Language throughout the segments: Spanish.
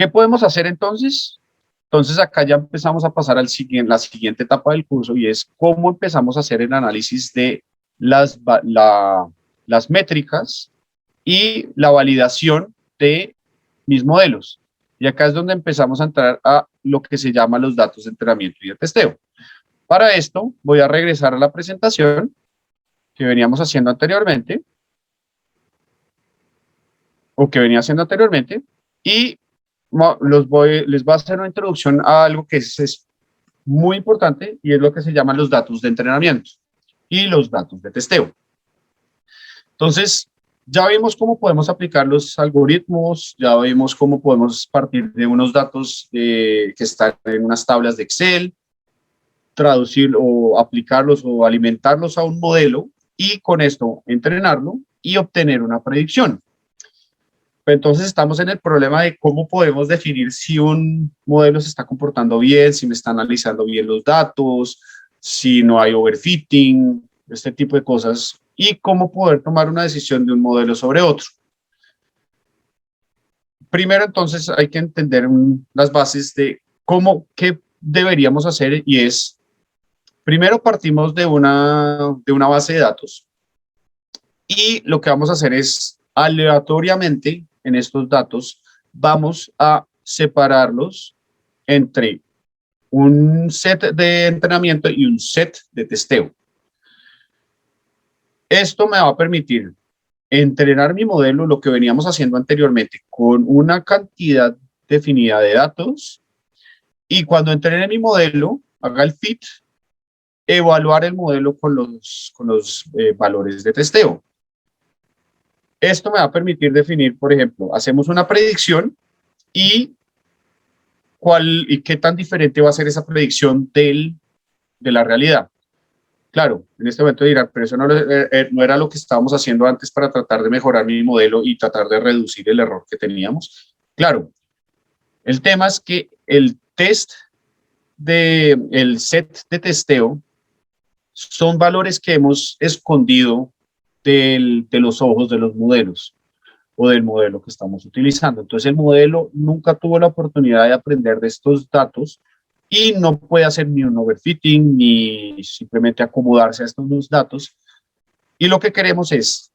¿Qué podemos hacer entonces? Entonces acá ya empezamos a pasar la siguiente etapa del curso y es cómo empezamos a hacer el análisis de las métricas y la validación de mis modelos. Y acá es donde empezamos a entrar a lo que se llama los datos de entrenamiento y de testeo. Para esto voy a regresar a la presentación que veníamos haciendo anteriormente, o que venía haciendo anteriormente, y les voy a hacer una introducción a algo que es muy importante y es lo que se llaman los datos de entrenamiento y los datos de testeo. Entonces, ya vimos cómo podemos aplicar los algoritmos, ya vimos cómo podemos partir de unos datos que están en unas tablas de Excel, traducir o aplicarlos o alimentarlos a un modelo y con esto entrenarlo y obtener una predicción. Entonces estamos en el problema de cómo podemos definir si un modelo se está comportando bien, si me está analizando bien los datos, si no hay overfitting, este tipo de cosas, y cómo poder tomar una decisión de un modelo sobre otro. Primero, entonces, hay que entender las bases de qué deberíamos hacer, y es, primero partimos de una base de datos, y lo que vamos a hacer es, aleatoriamente, en estos datos, vamos a separarlos entre un set de entrenamiento y un set de testeo. Esto me va a permitir entrenar mi modelo, lo que veníamos haciendo anteriormente, con una cantidad definida de datos, y cuando entrene mi modelo, haga el fit, evaluar el modelo con los valores de testeo. Esto me va a permitir definir, por ejemplo, hacemos una predicción y qué tan diferente va a ser esa predicción de la realidad. Claro, en este momento dirán, pero eso no era lo que estábamos haciendo antes para tratar de mejorar mi modelo y tratar de reducir el error que teníamos. Claro, el tema es que el set de testeo son valores que hemos escondido de los ojos de los modelos o del modelo que estamos utilizando. Entonces el modelo nunca tuvo la oportunidad de aprender de estos datos y no puede hacer ni un overfitting ni simplemente acomodarse a estos dos datos. Y lo que queremos es,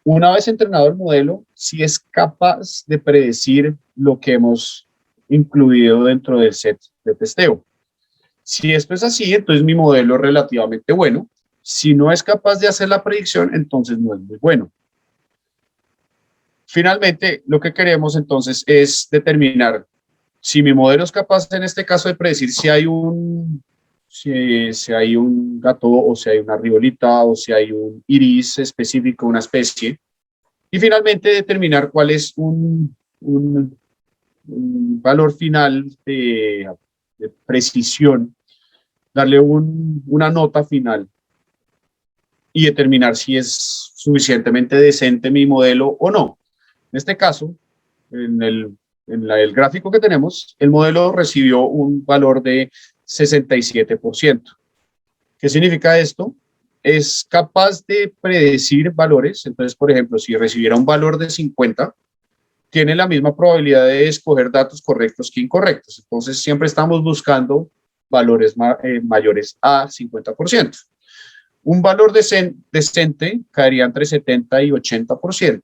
una vez entrenado el modelo, si es capaz de predecir lo que hemos incluido dentro del set de testeo. Si esto es así, entonces mi modelo es relativamente bueno. Si no es capaz de hacer la predicción, entonces no es muy bueno. Finalmente, lo que queremos entonces es determinar si mi modelo es capaz, en este caso, de predecir si hay si hay un gato, o si hay una ribolita, o si hay un iris específico, una especie. Y finalmente, determinar cuál es un valor final de precisión, darle una nota final y determinar si es suficientemente decente mi modelo o no. En este caso, en el gráfico que tenemos, el modelo recibió un valor de 67%. ¿Qué significa esto? Es capaz de predecir valores. Entonces, por ejemplo, si recibiera un valor de 50, tiene la misma probabilidad de escoger datos correctos que incorrectos. Entonces, siempre estamos buscando valores mayores a 50%. Un valor decente caería entre 70 y 80%.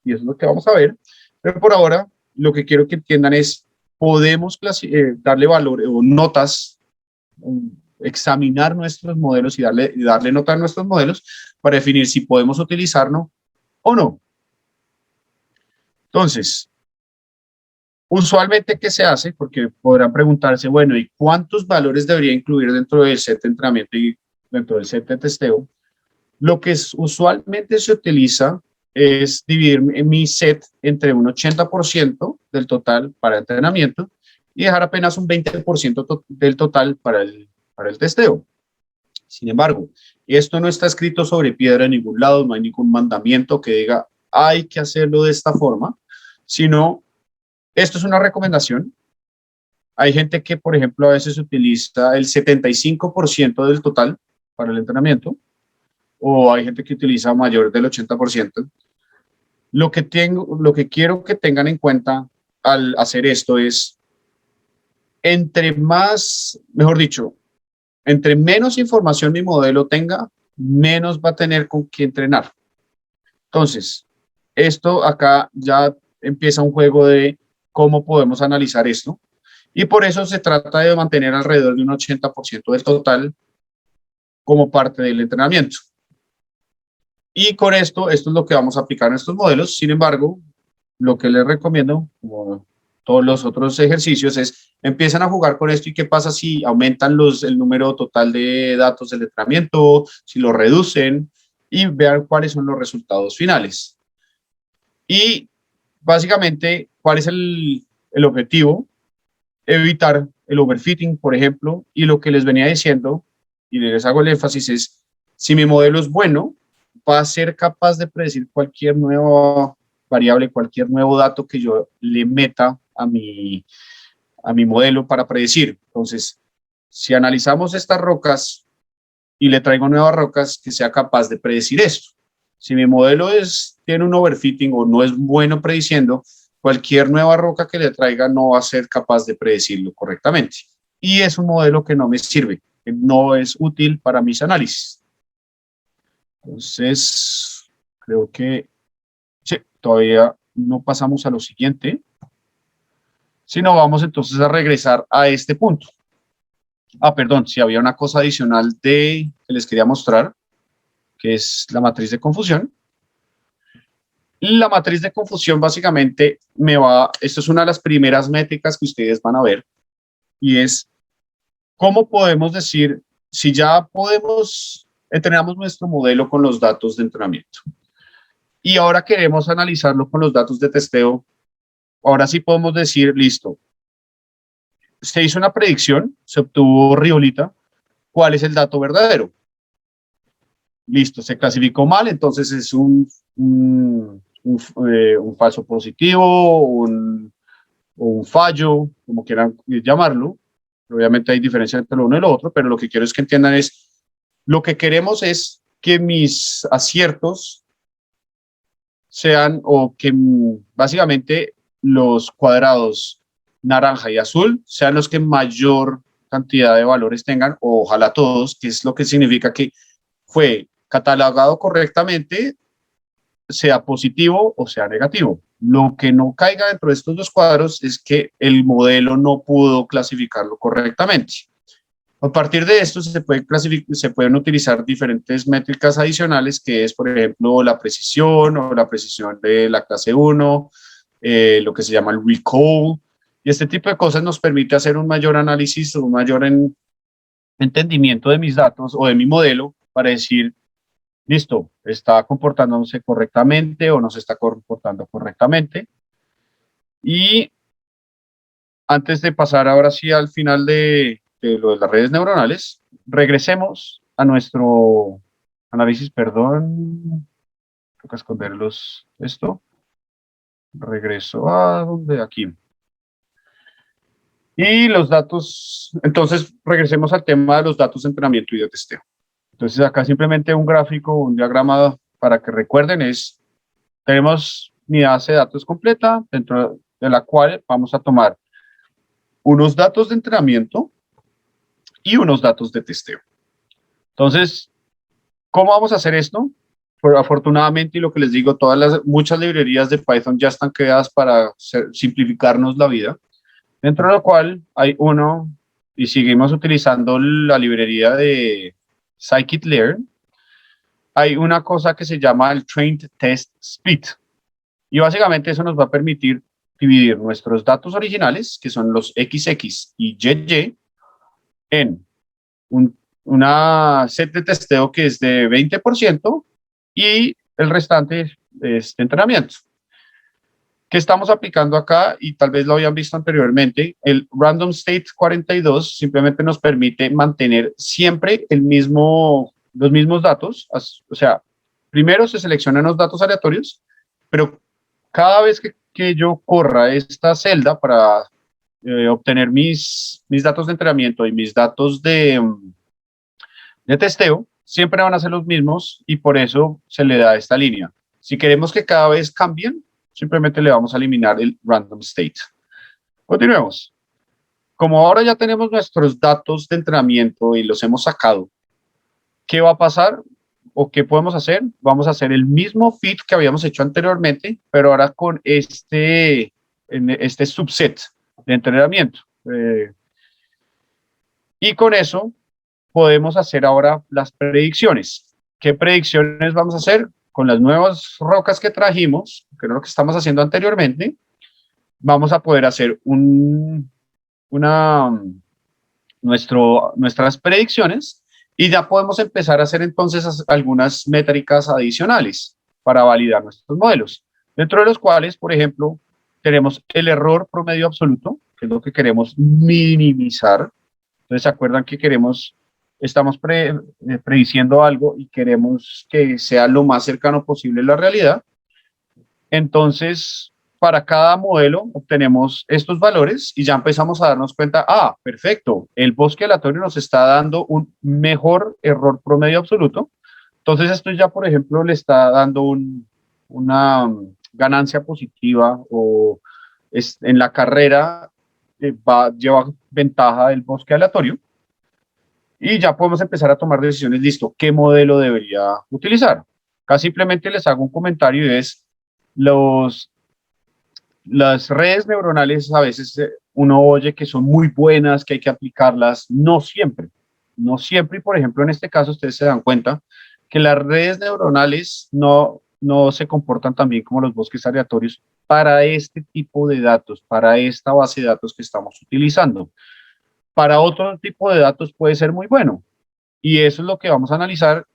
Y eso es lo que vamos a ver. Pero por ahora, lo que quiero que entiendan es, podemos darle valor o notas, examinar nuestros modelos y darle nota a nuestros modelos para definir si podemos utilizarlo o no. Entonces, usualmente, ¿qué se hace? Porque podrán preguntarse, bueno, ¿y cuántos valores debería incluir dentro del set de entrenamiento y dentro del set de testeo? Lo que usualmente se utiliza es dividir mi set entre un 80% del total para entrenamiento y dejar apenas un 20% del total para el testeo. Sin embargo, esto no está escrito sobre piedra en ningún lado, no hay ningún mandamiento que diga hay que hacerlo de esta forma, sino esto es una recomendación. Hay gente que, por ejemplo, a veces utiliza el 75% del total para el entrenamiento, o hay gente que utiliza mayor del 80%. Lo que quiero que tengan en cuenta al hacer esto es, entre más, mejor dicho, entre menos información mi modelo tenga, menos va a tener con qué entrenar. Entonces, esto acá ya empieza un juego de cómo podemos analizar esto. Y por eso se trata de mantener alrededor de un 80% del total como parte del entrenamiento. Y con esto es lo que vamos a aplicar en estos modelos. Sin embargo, lo que les recomiendo, como todos los otros ejercicios, es empiezan a jugar con esto y qué pasa si aumentan el número total de datos del entrenamiento, si lo reducen y vean cuáles son los resultados finales. Y básicamente, ¿cuál es el objetivo? Evitar el overfitting, por ejemplo, y lo que les venía diciendo, y les hago el énfasis, es si mi modelo es bueno, va a ser capaz de predecir cualquier nueva variable, cualquier nuevo dato que yo le meta a mi modelo para predecir. Entonces, si analizamos estas rocas y le traigo nuevas rocas, que sea capaz de predecir esto. Si mi modelo tiene un overfitting o no es bueno prediciendo, cualquier nueva roca que le traiga no va a ser capaz de predecirlo correctamente. Y es un modelo que no me sirve, que no es útil para mis análisis. Entonces, creo que sí, todavía no pasamos a lo siguiente, sino vamos entonces a regresar a este punto. Perdón, si había una cosa adicional que les quería mostrar, que es la matriz de confusión. La matriz de confusión básicamente esto es una de las primeras métricas que ustedes van a ver, y es cómo podemos decir, si ya entrenamos nuestro modelo con los datos de entrenamiento y ahora queremos analizarlo con los datos de testeo, ahora sí podemos decir, listo, se hizo una predicción, se obtuvo riolita, ¿cuál es el dato verdadero? Listo, se clasificó mal, entonces es un falso positivo, un fallo, como quieran llamarlo. Obviamente hay diferencia entre lo uno y lo otro, pero lo que quiero es que entiendan lo que queremos es que mis aciertos sean, o que básicamente los cuadrados naranja y azul sean los que mayor cantidad de valores tengan, o ojalá todos, que es lo que significa que fue catalogado correctamente, sea positivo o sea negativo. Lo que no caiga dentro de estos dos cuadros es que el modelo no pudo clasificarlo correctamente. A partir de esto se pueden utilizar diferentes métricas adicionales, que es, por ejemplo, la precisión o la precisión de la clase 1, lo que se llama el recall, y este tipo de cosas nos permite hacer un mayor análisis, un mayor entendimiento de mis datos o de mi modelo para decir, listo, está comportándose correctamente o no se está comportando correctamente. Y antes de pasar ahora sí al final de lo de las redes neuronales, regresemos a nuestro análisis, perdón, tengo que esconderlos esto. Regreso a donde aquí. Y los datos, entonces regresemos al tema de los datos de entrenamiento y de testeo. Entonces acá simplemente un gráfico, un diagrama para que recuerden tenemos mi base de datos completa, dentro de la cual vamos a tomar unos datos de entrenamiento y unos datos de testeo. Entonces, ¿cómo vamos a hacer esto? Pues, afortunadamente, y lo que les digo, muchas librerías de Python ya están creadas para simplificarnos la vida, dentro de lo cual hay y seguimos utilizando la librería de scikit-learn, hay una cosa que se llama el Trained Test Split. Y básicamente eso nos va a permitir dividir nuestros datos originales, que son los XX y YY, en una set de testeo que es de 20% y el restante es de entrenamiento. ¿Qué estamos aplicando acá? Y tal vez lo habían visto anteriormente, el Random State 42 simplemente nos permite mantener siempre los mismos datos. O sea, primero se seleccionan los datos aleatorios, pero cada vez que yo corra esta celda para obtener mis datos de entrenamiento y mis datos de testeo, siempre van a ser los mismos y por eso se le da esta línea. Si queremos que cada vez cambien, simplemente le vamos a eliminar el random state. Continuemos. Como ahora ya tenemos nuestros datos de entrenamiento y los hemos sacado, ¿qué va a pasar o qué podemos hacer? Vamos a hacer el mismo fit que habíamos hecho anteriormente, pero ahora con este subset de entrenamiento. Y con eso podemos hacer ahora las predicciones. ¿Qué predicciones vamos a hacer? Con las nuevas rocas que trajimos, que es lo que estamos haciendo anteriormente, vamos a poder hacer una, nuestras predicciones y ya podemos empezar a hacer entonces algunas métricas adicionales para validar nuestros modelos, dentro de los cuales, por ejemplo, tenemos el error promedio absoluto, que es lo que queremos minimizar. Entonces, ¿se acuerdan que estamos prediciendo algo y queremos que sea lo más cercano posible a la realidad? Entonces, para cada modelo obtenemos estos valores y ya empezamos a darnos cuenta, perfecto, el bosque aleatorio nos está dando un mejor error promedio absoluto. Entonces, esto ya, por ejemplo, le está dando una ganancia positiva o en la carrera lleva ventaja del bosque aleatorio y ya podemos empezar a tomar decisiones, listo, ¿qué modelo debería utilizar? Acá simplemente les hago un comentario y es, las redes neuronales a veces uno oye que son muy buenas, que hay que aplicarlas, no siempre, no siempre, y por ejemplo en este caso ustedes se dan cuenta que las redes neuronales no se comportan tan bien como los bosques aleatorios para este tipo de datos, para esta base de datos que estamos utilizando. Para otro tipo de datos puede ser muy bueno, y eso es lo que vamos a analizar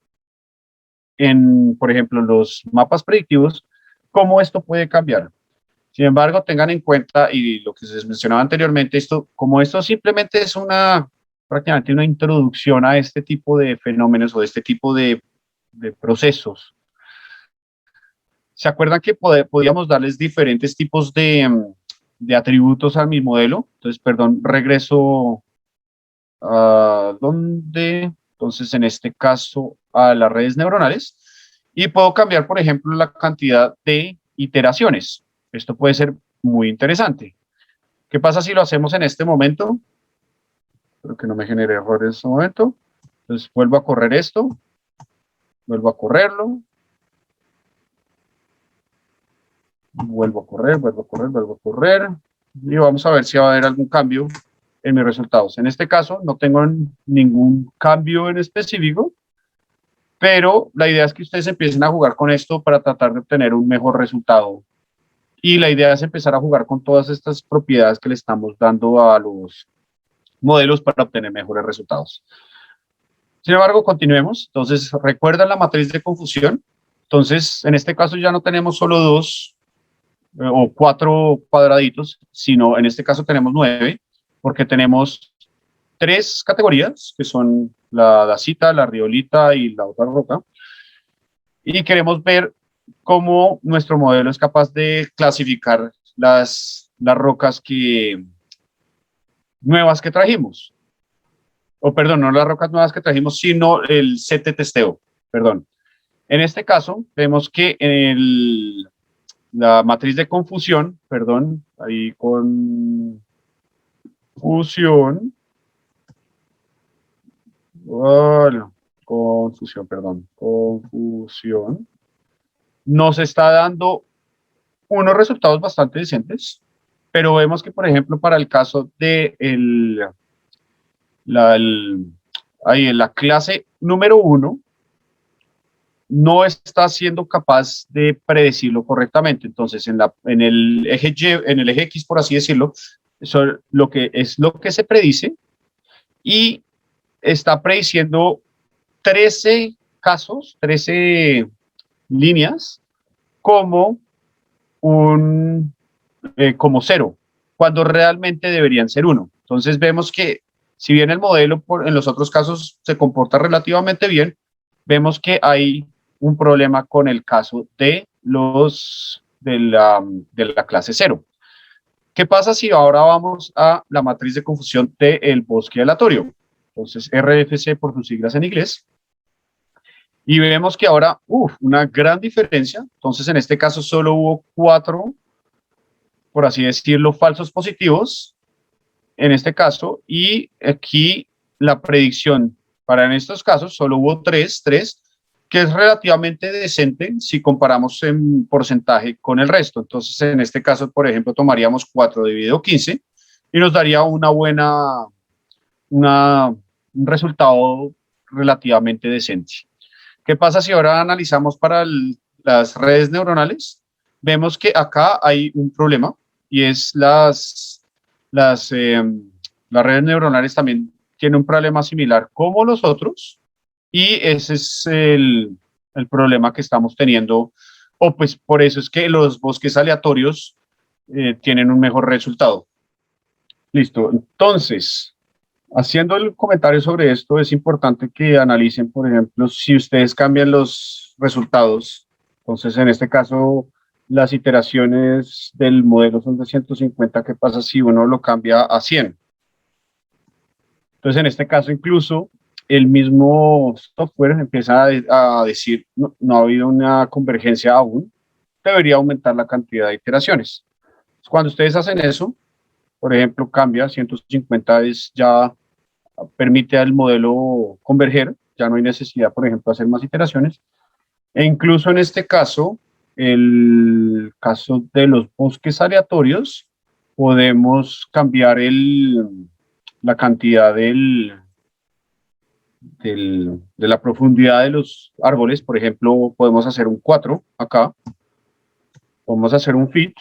en, por ejemplo, los mapas predictivos, cómo esto puede cambiar. Sin embargo, tengan en cuenta, y lo que se les mencionaba anteriormente, como esto simplemente es prácticamente una introducción a este tipo de fenómenos o de este tipo de procesos. ¿Se acuerdan que podíamos darles diferentes tipos de atributos a mi modelo? Entonces, perdón, regreso a donde, entonces en este caso a las redes neuronales, y puedo cambiar, por ejemplo, la cantidad de iteraciones. Esto puede ser muy interesante. ¿Qué pasa si lo hacemos en este momento? Espero que no me genere error en este momento. Entonces vuelvo a correr esto, vuelvo a correrlo, vuelvo a correr, vuelvo a correr, vuelvo a correr, y vamos a ver si va a haber algún cambio en mis resultados. En este caso no tengo ningún cambio en específico, pero la idea es que ustedes empiecen a jugar con esto para tratar de obtener un mejor resultado. Y la idea es empezar a jugar con todas estas propiedades que le estamos dando a los modelos para obtener mejores resultados. Sin embargo, continuemos. Entonces, ¿recuerdan la matriz de confusión? Entonces, en este caso ya no tenemos solo dos o cuatro cuadraditos, sino en este caso tenemos 9, porque tenemos 3 categorías, que son la dacita, la riolita y la otra roca. Y queremos ver cómo nuestro modelo es capaz de clasificar las rocas nuevas que trajimos. O perdón, no las rocas nuevas que trajimos, sino el set de testeo, perdón. En este caso, vemos que en la matriz de confusión, perdón, ahí con fusión, bueno, confusión, perdón, confusión, nos está dando unos resultados bastante decentes, pero vemos que, por ejemplo, para el caso de la clase número 1, no está siendo capaz de predecirlo correctamente. Entonces, en el eje Y, en el eje X, por así decirlo, eso es lo que se predice y está prediciendo 13 casos, 13 líneas como como 0, cuando realmente deberían ser 1. Entonces vemos que si bien el modelo en los otros casos se comporta relativamente bien, vemos que hay un problema con el caso de la clase 0. ¿Qué pasa si ahora vamos a la matriz de confusión del bosque aleatorio? Entonces, RFC por sus siglas en inglés. Y vemos que ahora, una gran diferencia. Entonces, en este caso solo hubo 4 por así decirlo, falsos positivos en este caso, y aquí la predicción para en estos casos solo hubo tres, que es relativamente decente si comparamos en porcentaje con el resto. Entonces, en este caso, por ejemplo, tomaríamos 4 dividido 15 y nos daría un resultado relativamente decente. ¿Qué pasa si ahora analizamos para las redes neuronales? Vemos que acá hay un problema y es las, eh, las redes neuronales también tienen un problema similar como los otros y ese es el problema que estamos teniendo, o pues por eso es que los bosques aleatorios tienen un mejor resultado. Listo, entonces, haciendo el comentario sobre esto, es importante que analicen, por ejemplo, si ustedes cambian los resultados. Entonces, en este caso, las iteraciones del modelo son de 150. ¿Qué pasa si uno lo cambia a 100? Entonces, en este caso, incluso el mismo software empieza a decir, no, no ha habido una convergencia aún, debería aumentar la cantidad de iteraciones. Cuando ustedes hacen eso, por ejemplo, cambia, 150 es ya permite al modelo converger, ya no hay necesidad, por ejemplo, de hacer más iteraciones. E incluso en este caso, el caso de los bosques aleatorios, podemos cambiar la cantidad de la profundidad de los árboles. Por ejemplo, podemos hacer un 4 acá, podemos hacer un fit,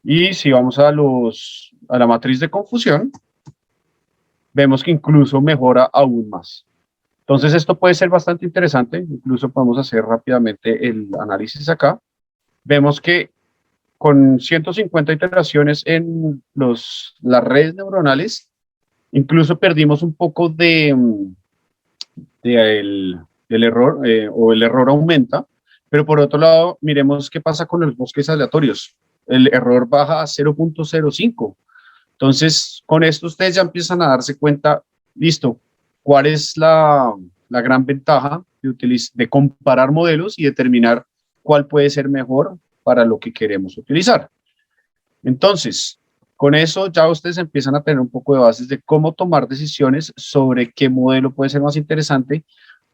y si vamos a la matriz de confusión, vemos que incluso mejora aún más. Entonces esto puede ser bastante interesante, incluso podemos hacer rápidamente el análisis acá. Vemos que con 150 iteraciones en las redes neuronales, incluso perdimos un poco del error, o el error aumenta, pero por otro lado, miremos qué pasa con los bosques aleatorios. El error baja a 0.05. Entonces, con esto ustedes ya empiezan a darse cuenta, listo, cuál es la gran ventaja de comparar modelos y determinar cuál puede ser mejor para lo que queremos utilizar. Entonces, con eso ya ustedes empiezan a tener un poco de bases de cómo tomar decisiones sobre qué modelo puede ser más interesante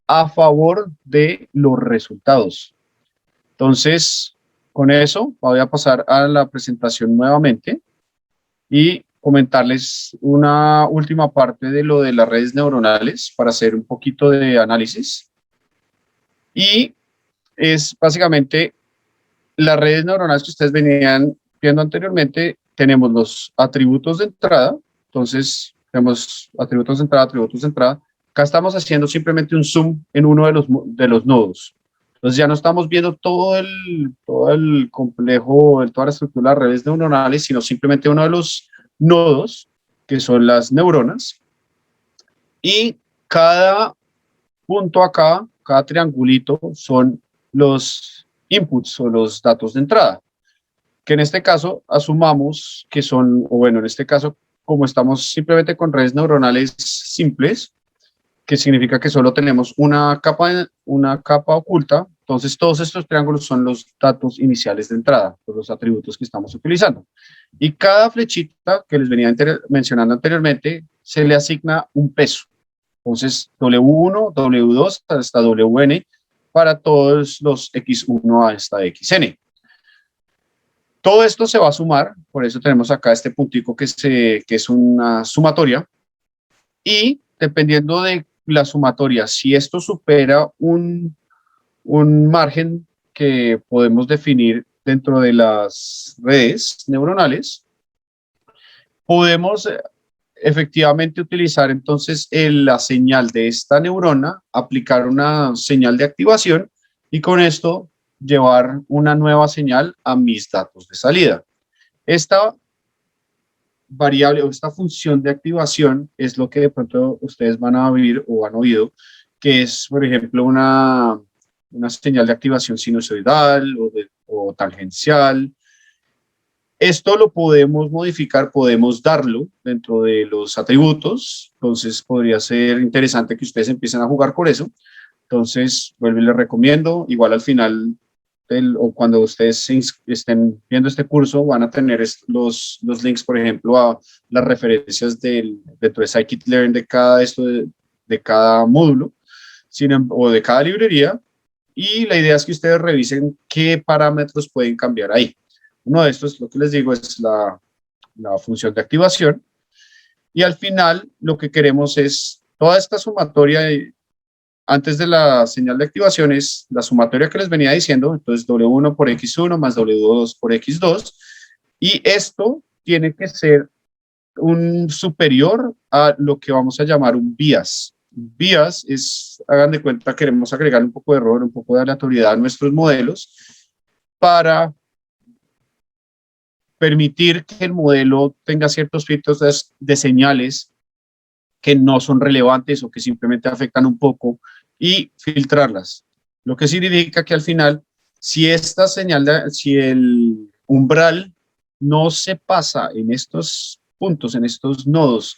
a favor de los resultados. Entonces, con eso voy a pasar a la presentación nuevamente y comentarles una última parte de lo de las redes neuronales para hacer un poquito de análisis. Y es básicamente las redes neuronales que ustedes venían viendo anteriormente. Tenemos los atributos de entrada. Entonces, tenemos atributos de entrada, atributos de entrada. Acá estamos haciendo simplemente un zoom en uno de los nodos. Entonces ya no estamos viendo todo el complejo, toda la estructura de las redes neuronales, sino simplemente uno de los nodos, que son las neuronas. Y cada punto acá, cada triangulito, son los inputs o los datos de entrada, que en este caso asumamos que son, o bueno, en este caso, como estamos simplemente con redes neuronales simples, que significa que solo tenemos una capa oculta. Entonces, todos estos triángulos son los datos iniciales de entrada, los atributos que estamos utilizando. Y cada flechita que les venía mencionando anteriormente, se le asigna un peso. Entonces, W1, W2 hasta WN para todos los X1 hasta XN. Todo esto se va a sumar, por eso tenemos acá este puntico que es una sumatoria, y dependiendo de la sumatoria, si esto supera un margen que podemos definir dentro de las redes neuronales, podemos efectivamente utilizar entonces la señal de esta neurona, aplicar una señal de activación y con esto llevar una nueva señal a mis datos de salida. Esta variable o esta función de activación es lo que de pronto ustedes van a oír o han oído, que es, por ejemplo, una señal de activación sinusoidal o tangencial. Esto lo podemos modificar, podemos darlo dentro de los atributos, entonces podría ser interesante que ustedes empiecen a jugar por eso. Entonces, vuelvo y les recomiendo, igual al final o cuando ustedes estén viendo este curso, van a tener los links, por ejemplo, a las referencias dentro de Scikit-Learn de cada, de cada módulo o de cada librería. Y la idea es que ustedes revisen qué parámetros pueden cambiar ahí. Uno de estos, lo que les digo, es la función de activación. Y al final, lo que queremos es toda esta sumatoria. Antes de la señal de activación es la sumatoria que les venía diciendo, entonces W1 por X1 más W2 por X2, y esto tiene que ser un superior a lo que vamos a llamar un bias. Bias es, hagan de cuenta, queremos agregar un poco de error, un poco de aleatoriedad a nuestros modelos para permitir que el modelo tenga ciertos filtros de señales que no son relevantes o que simplemente afectan un poco y filtrarlas. Lo que significa que al final, si esta señal, si el umbral no se pasa en estos puntos, en estos nodos,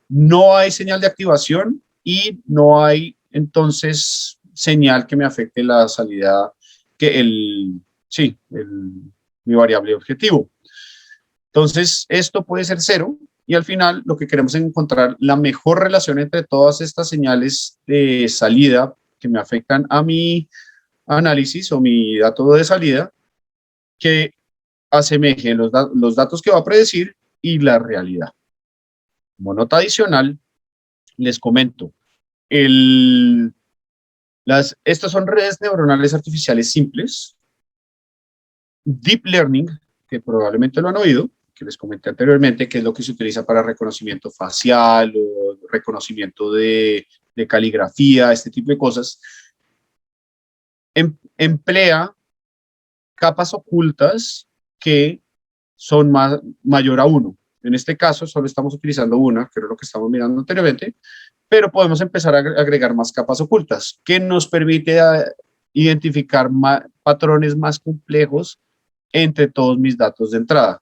no hay señal de activación y no hay entonces señal que me afecte la salida, mi variable objetivo. Entonces, esto puede ser cero y al final lo que queremos es encontrar la mejor relación entre todas estas señales de salida que me afectan a mi análisis o mi dato de salida, que asemeje los datos que va a predecir y la realidad. Como nota adicional, les comento, estas son redes neuronales artificiales simples, Deep Learning, que probablemente lo han oído, que les comenté anteriormente, que es lo que se utiliza para reconocimiento facial o reconocimiento de caligrafía, este tipo de cosas, emplea capas ocultas que son mayor a 1. En este caso solo estamos utilizando una, que era lo que estamos mirando anteriormente, pero podemos empezar a agregar más capas ocultas, que nos permite identificar patrones más complejos entre todos mis datos de entrada.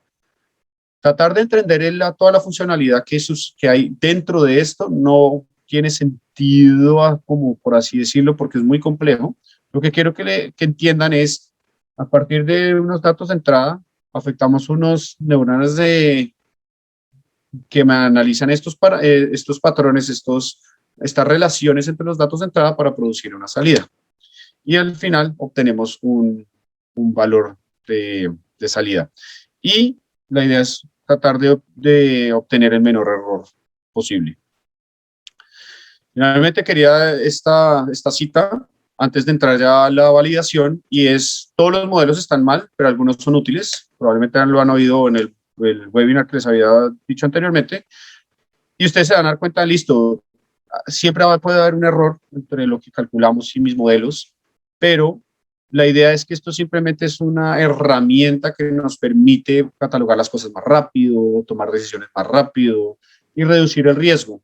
Tratar de entender toda la funcionalidad que hay dentro de esto no tiene sentido, como por así decirlo, porque es muy complejo. Lo que quiero que entiendan es, a partir de unos datos de entrada, afectamos unos neuronas que me analizan estos patrones, estas relaciones entre los datos de entrada para producir una salida. Y al final obtenemos un valor de salida. Y la idea es tratar de obtener el menor error posible. Finalmente quería esta cita antes de entrar ya a la validación, y es: todos los modelos están mal, pero algunos son útiles. Probablemente lo han oído en el webinar que les había dicho anteriormente. Y ustedes se van a dar cuenta, listo, siempre puede haber un error entre lo que calculamos y mis modelos, pero la idea es que esto simplemente es una herramienta que nos permite catalogar las cosas más rápido, tomar decisiones más rápido y reducir el riesgo.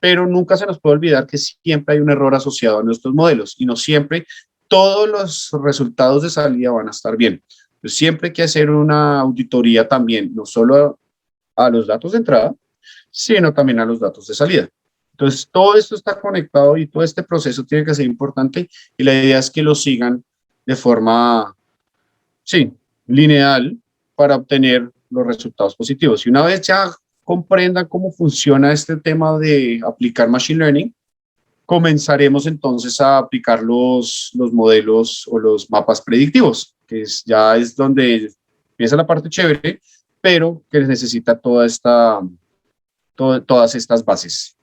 Pero nunca se nos puede olvidar que siempre hay un error asociado a nuestros modelos y no siempre todos los resultados de salida van a estar bien. Entonces, siempre hay que hacer una auditoría también, no solo a los datos de entrada, sino también a los datos de salida. Entonces, todo esto está conectado y todo este proceso tiene que ser importante, y la idea es que lo sigan de forma, lineal, para obtener los resultados positivos. Y una vez ya comprendan cómo funciona este tema de aplicar Machine Learning, comenzaremos entonces a aplicar los modelos o los mapas predictivos, que ya es donde empieza la parte chévere, pero que necesita todas estas bases.